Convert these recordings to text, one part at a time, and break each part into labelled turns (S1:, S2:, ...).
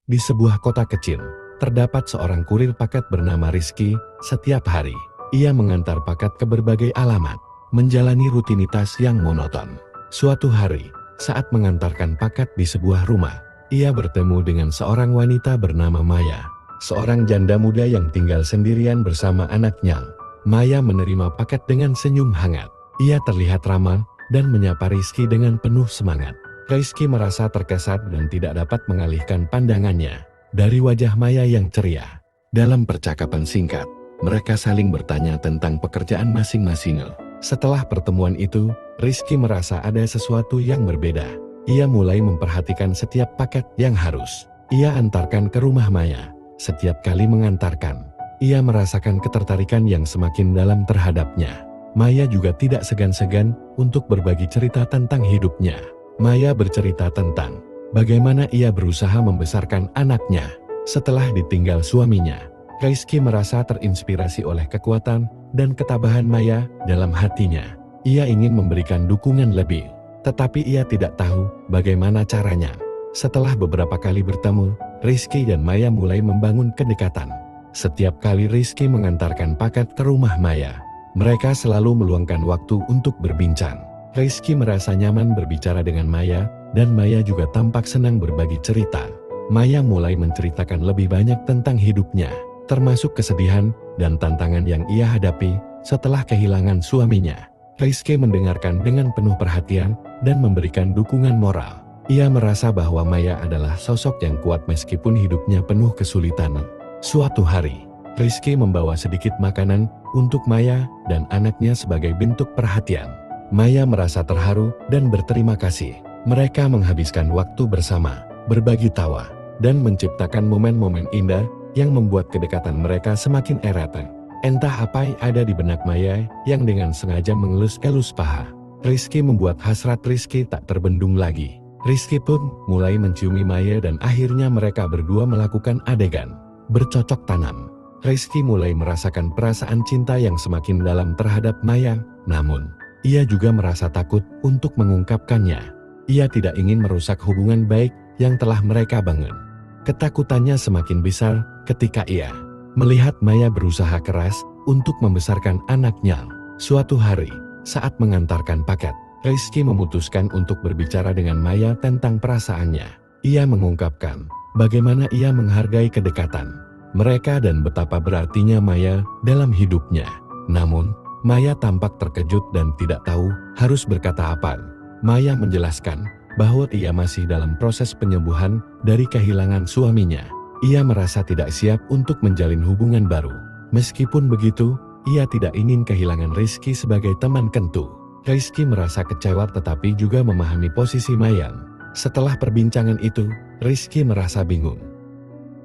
S1: Di sebuah kota kecil, terdapat seorang kurir paket bernama Rizky. Setiap hari, ia mengantar paket ke berbagai alamat, menjalani rutinitas yang monoton. Suatu hari, saat mengantarkan paket di sebuah rumah, ia bertemu dengan seorang wanita bernama Maya, seorang janda muda yang tinggal sendirian bersama anaknya. Maya menerima paket dengan senyum hangat. Ia terlihat ramah dan menyapa Rizky dengan penuh semangat. Rizky merasa terkesan dan tidak dapat mengalihkan pandangannya dari wajah Maya yang ceria. Dalam percakapan singkat, mereka saling bertanya tentang pekerjaan masing-masing. Setelah pertemuan itu, Rizky merasa ada sesuatu yang berbeda. Ia mulai memperhatikan setiap paket yang harus ia antarkan ke rumah Maya. Setiap kali mengantarkan, ia merasakan ketertarikan yang semakin dalam terhadapnya. Maya juga tidak segan-segan untuk berbagi cerita tentang hidupnya. Maya bercerita tentang bagaimana ia berusaha membesarkan anaknya setelah ditinggal suaminya. Rizky merasa terinspirasi oleh kekuatan dan ketabahan Maya dalam hatinya. Ia ingin memberikan dukungan lebih, tetapi ia tidak tahu bagaimana caranya. Setelah beberapa kali bertemu, Rizky dan Maya mulai membangun kedekatan. Setiap kali Rizky mengantarkan paket ke rumah Maya, mereka selalu meluangkan waktu untuk berbincang. Rizky merasa nyaman berbicara dengan Maya, dan Maya juga tampak senang berbagi cerita. Maya mulai menceritakan lebih banyak tentang hidupnya, termasuk kesedihan dan tantangan yang ia hadapi setelah kehilangan suaminya. Rizky mendengarkan dengan penuh perhatian dan memberikan dukungan moral. Ia merasa bahwa Maya adalah sosok yang kuat meskipun hidupnya penuh kesulitan. Suatu hari, Rizky membawa sedikit makanan untuk Maya dan anaknya sebagai bentuk perhatian. Maya merasa terharu dan berterima kasih. Mereka menghabiskan waktu bersama, berbagi tawa, dan menciptakan momen-momen indah yang membuat kedekatan mereka semakin erat. Entah apa yang ada di benak Maya yang dengan sengaja mengelus-elus paha Rizky membuat hasrat Rizky tak terbendung lagi. Rizky pun mulai menciumi Maya dan akhirnya mereka berdua melakukan adegan bercocok tanam. Rizky mulai merasakan perasaan cinta yang semakin dalam terhadap Maya, namun ia juga merasa takut untuk mengungkapkannya. Ia tidak ingin merusak hubungan baik yang telah mereka bangun. Ketakutannya semakin besar ketika ia melihat Maya berusaha keras untuk membesarkan anaknya. Suatu hari, saat mengantarkan paket, Rizky memutuskan untuk berbicara dengan Maya tentang perasaannya. Ia mengungkapkan bagaimana ia menghargai kedekatan mereka dan betapa berartinya Maya dalam hidupnya. Namun, Maya tampak terkejut dan tidak tahu harus berkata apa. Maya menjelaskan bahwa ia masih dalam proses penyembuhan dari kehilangan suaminya. Ia merasa tidak siap untuk menjalin hubungan baru. Meskipun begitu, ia tidak ingin kehilangan Rizky sebagai teman kentu. Rizky merasa kecewa tetapi juga memahami posisi Maya. Setelah perbincangan itu, Rizky merasa bingung.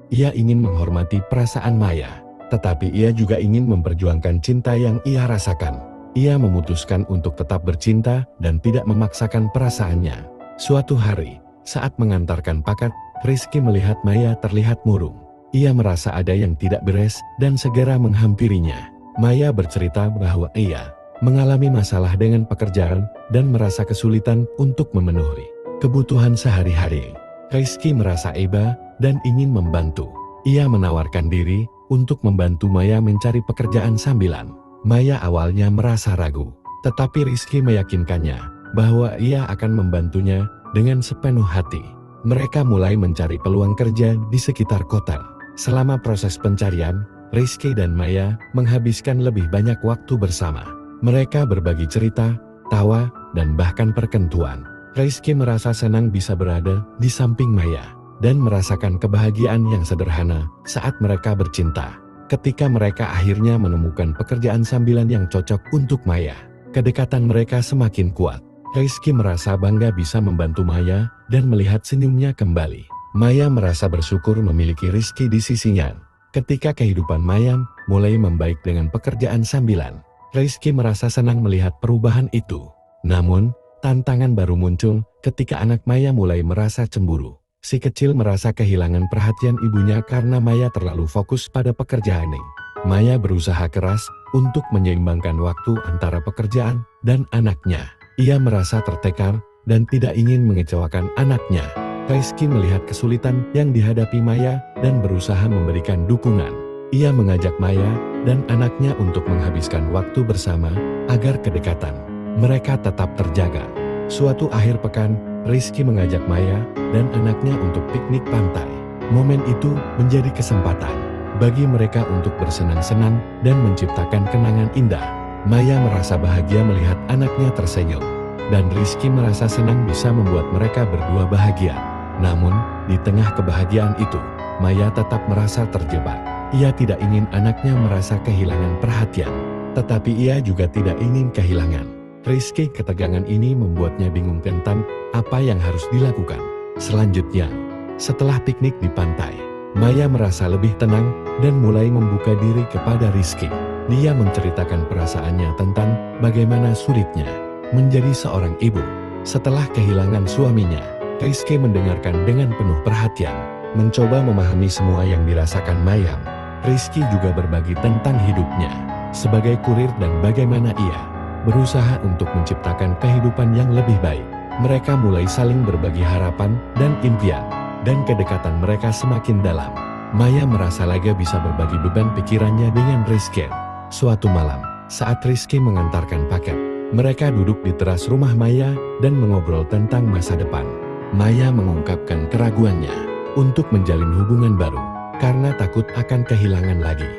S1: Ia ingin menghormati perasaan Maya, tetapi ia juga ingin memperjuangkan cinta yang ia rasakan. Ia memutuskan untuk tetap bercinta dan tidak memaksakan perasaannya. Suatu hari, saat mengantarkan paket, Rizky melihat Maya terlihat murung. Ia merasa ada yang tidak beres dan segera menghampirinya. Maya bercerita bahwa ia mengalami masalah dengan pekerjaan dan merasa kesulitan untuk memenuhi kebutuhan sehari-hari. Rizky merasa iba dan ingin membantu. Ia menawarkan diri untuk membantu Maya mencari pekerjaan sambilan. Maya awalnya merasa ragu, tetapi Rizky meyakinkannya bahwa ia akan membantunya dengan sepenuh hati. Mereka mulai mencari peluang kerja di sekitar kota. Selama proses pencarian, Rizky dan Maya menghabiskan lebih banyak waktu bersama. Mereka berbagi cerita, tawa, dan bahkan perkentuan. Rizky merasa senang bisa berada di samping Maya dan merasakan kebahagiaan yang sederhana saat mereka bercinta. Ketika mereka akhirnya menemukan pekerjaan sambilan yang cocok untuk Maya, kedekatan mereka semakin kuat. Rizky merasa bangga bisa membantu Maya dan melihat senyumnya kembali. Maya merasa bersyukur memiliki Rizky di sisinya. Ketika kehidupan Maya mulai membaik dengan pekerjaan sambilan, Rizky merasa senang melihat perubahan itu. Namun, tantangan baru muncul ketika anak Maya mulai merasa cemburu. Si kecil merasa kehilangan perhatian ibunya karena Maya terlalu fokus pada pekerjaannya. Maya berusaha keras untuk menyeimbangkan waktu antara pekerjaan dan anaknya. Ia merasa tertekan dan tidak ingin mengecewakan anaknya. Rizky melihat kesulitan yang dihadapi Maya dan berusaha memberikan dukungan. Ia mengajak Maya dan anaknya untuk menghabiskan waktu bersama agar kedekatan mereka tetap terjaga. Suatu akhir pekan, Rizky mengajak Maya dan anaknya untuk piknik pantai. Momen itu menjadi kesempatan bagi mereka untuk bersenang-senang dan menciptakan kenangan indah. Maya merasa bahagia melihat anaknya tersenyum, dan Rizky merasa senang bisa membuat mereka berdua bahagia. Namun, di tengah kebahagiaan itu, Maya tetap merasa terjebak. Ia tidak ingin anaknya merasa kehilangan perhatian, tetapi ia juga tidak ingin kehilangan Rizky. Ketegangan ini membuatnya bingung tentang apa yang harus dilakukan selanjutnya. Setelah piknik di pantai, Maya merasa lebih tenang dan mulai membuka diri kepada Rizky. Dia menceritakan perasaannya tentang bagaimana sulitnya menjadi seorang ibu setelah kehilangan suaminya. Rizky mendengarkan dengan penuh perhatian, mencoba memahami semua yang dirasakan Maya. Rizky juga berbagi tentang hidupnya sebagai kurir dan bagaimana ia berusaha untuk menciptakan kehidupan yang lebih baik. Mereka mulai saling berbagi harapan dan impian, dan kedekatan mereka semakin dalam. Maya merasa lega bisa berbagi beban pikirannya dengan Rizky. Suatu malam, saat Rizky mengantarkan paket, mereka duduk di teras rumah Maya dan mengobrol tentang masa depan. Maya mengungkapkan keraguannya untuk menjalin hubungan baru karena takut akan kehilangan lagi.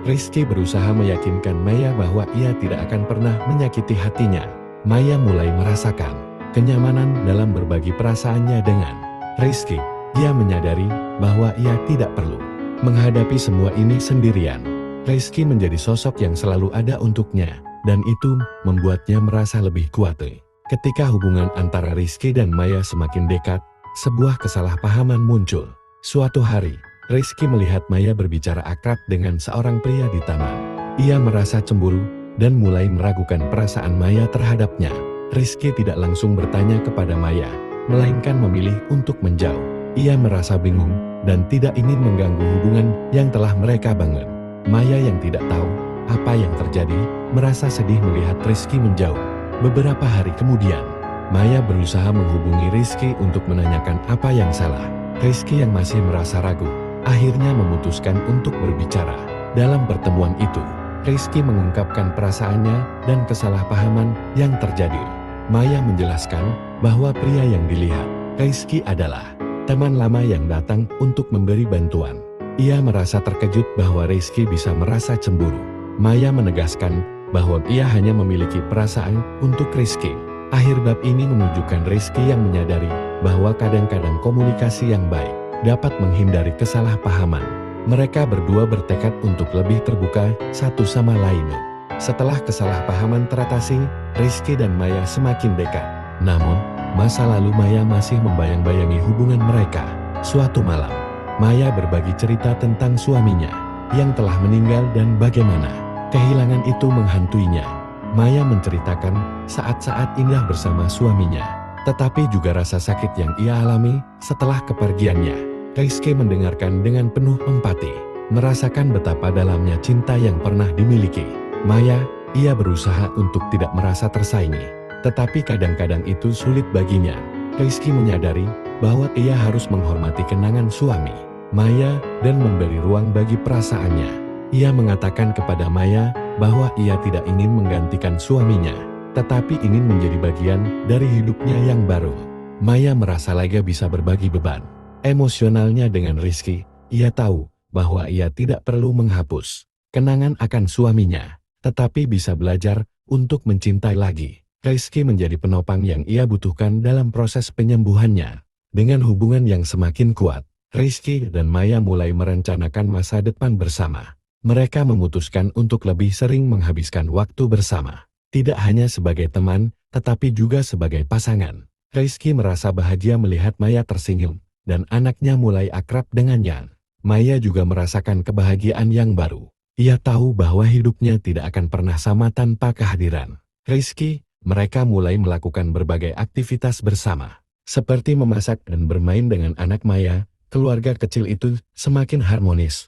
S1: Rizky berusaha meyakinkan Maya bahwa ia tidak akan pernah menyakiti hatinya. Maya mulai merasakan kenyamanan dalam berbagi perasaannya dengan Rizky. Dia menyadari bahwa ia tidak perlu menghadapi semua ini sendirian. Rizky menjadi sosok yang selalu ada untuknya, dan itu membuatnya merasa lebih kuat. Ketika hubungan antara Rizky dan Maya semakin dekat, sebuah kesalahpahaman muncul. Suatu hari, Rizky melihat Maya berbicara akrab dengan seorang pria di taman. Ia merasa cemburu dan mulai meragukan perasaan Maya terhadapnya. Rizky tidak langsung bertanya kepada Maya, melainkan memilih untuk menjauh. Ia merasa bingung dan tidak ingin mengganggu hubungan yang telah mereka bangun. Maya yang tidak tahu apa yang terjadi, merasa sedih melihat Rizky menjauh. Beberapa hari kemudian, Maya berusaha menghubungi Rizky untuk menanyakan apa yang salah. Rizky yang masih merasa ragu, akhirnya memutuskan untuk berbicara. Dalam pertemuan itu, Rizky mengungkapkan perasaannya dan kesalahpahaman yang terjadi. Maya menjelaskan bahwa pria yang dilihat Rizky adalah teman lama yang datang untuk memberi bantuan. Ia merasa terkejut bahwa Rizky bisa merasa cemburu. Maya menegaskan bahwa ia hanya memiliki perasaan untuk Rizky. Akhir bab ini menunjukkan Rizky yang menyadari bahwa kadang-kadang komunikasi yang baik dapat menghindari kesalahpahaman. Mereka berdua bertekad untuk lebih terbuka satu sama lain. Setelah kesalahpahaman teratasi, Rizky dan Maya semakin dekat. Namun, masa lalu Maya masih membayang-bayangi hubungan mereka. Suatu malam, Maya berbagi cerita tentang suaminya yang telah meninggal dan bagaimana kehilangan itu menghantuinya. Maya menceritakan saat-saat indah bersama suaminya, tetapi juga rasa sakit yang ia alami setelah kepergiannya. Rizky mendengarkan dengan penuh empati, merasakan betapa dalamnya cinta yang pernah dimiliki Maya. Ia berusaha untuk tidak merasa tersaingi, tetapi kadang-kadang itu sulit baginya. Rizky menyadari bahwa ia harus menghormati kenangan suami Maya dan memberi ruang bagi perasaannya. Ia mengatakan kepada Maya bahwa ia tidak ingin menggantikan suaminya, tetapi ingin menjadi bagian dari hidupnya yang baru. Maya merasa lega bisa berbagi beban emosionalnya dengan Rizky. Ia tahu bahwa ia tidak perlu menghapus kenangan akan suaminya, tetapi bisa belajar untuk mencintai lagi. Rizky menjadi penopang yang ia butuhkan dalam proses penyembuhannya. Dengan hubungan yang semakin kuat, Rizky dan Maya mulai merencanakan masa depan bersama. Mereka memutuskan untuk lebih sering menghabiskan waktu bersama, tidak hanya sebagai teman, tetapi juga sebagai pasangan. Rizky merasa bahagia melihat Maya tersenyum, dan anaknya mulai akrab dengannya. Maya juga merasakan kebahagiaan yang baru. Ia tahu bahwa hidupnya tidak akan pernah sama tanpa kehadiran Rizky. Mereka mulai melakukan berbagai aktivitas bersama, seperti memasak dan bermain dengan anak Maya. Keluarga kecil itu semakin harmonis.